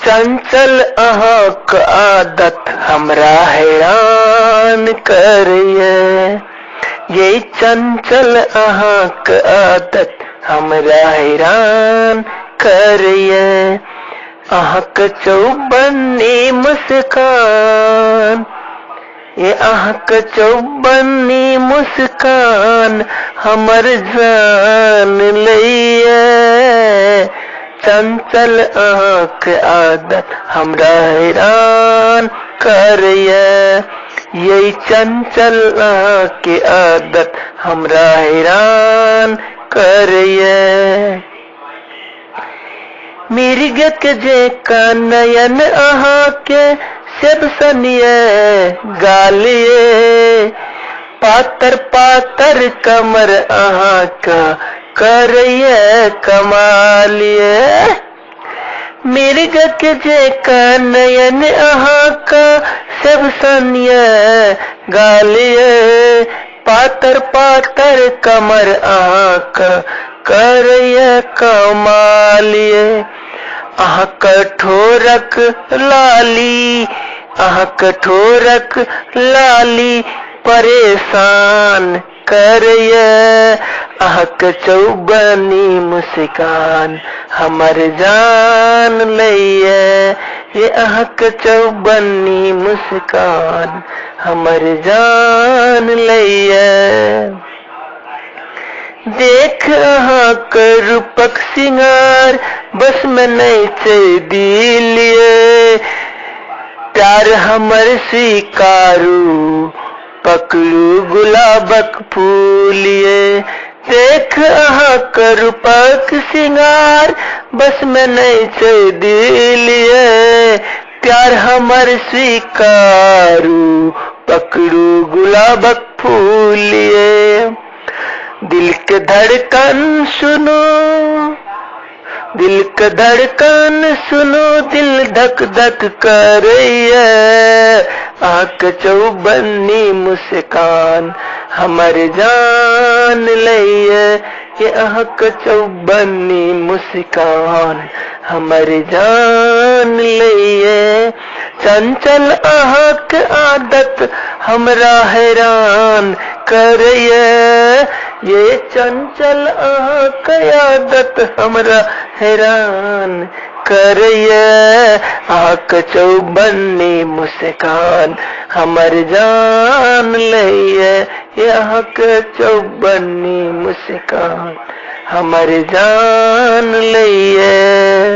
चंचल अहाँक आदत हमरा हैरान करैये। ये चंचल अहाँक आदत हमरा हैरान करैये। अहाँक चौबन्नी मुस्कान, ये अहाँक चौबन्नी मुस्कान हमर जान लैये। चंचल अहाँक आदत हमरा हैरान करैये। ये चंचल अहाँक आदत हमरा हैरान करैये। मिर्गक जेका नयन अहाँके सेब सनिये गालिये। पातर पातर कमर अहाँका करैये कमालिये। मिर्गक जेका नयन अहाँका सेब सनिये गालिये। पातर पातर कमर अहाँका करैये कमालिये। अहाँ कठोरक लाली, अहाँ कठोरक लाली परेशान करैये। अहाँक चौबन्नी मुस्कान हमर जान लैये। ये अहाँक चौबन्नी मुस्कान हमर जान लैये। देख अहाँक रूपक सिंगार बस में नहीं छै दिलिये। प्यार हमर स्वीकारू पकड़ू गुलाबक फूलिये। देख अहाँक रूपक सिंगार बस में नहीं छै दिलिये। प्यार हमर स्वीकारू पकड़ू गुलाबक फूलिये। दिल के धड़कन सुनो, दिल के धड़कन सुनो, दिल धक धक करैये। अहाँक चौबन्नी मुस्कान हमर जान लैये। ये अहाँक चौबन्नी मुस्कान हमर जान लैये। चंचल अहाँक आदत हमरा हैरान करैये। ये चंचल अहाँक आदत हमरा हैरान करैये। अहाँक चौबन्नी मुस्कान हमर जान लैये। ये अहाँक चौबन्नी मुस्कान हमर जान लैये।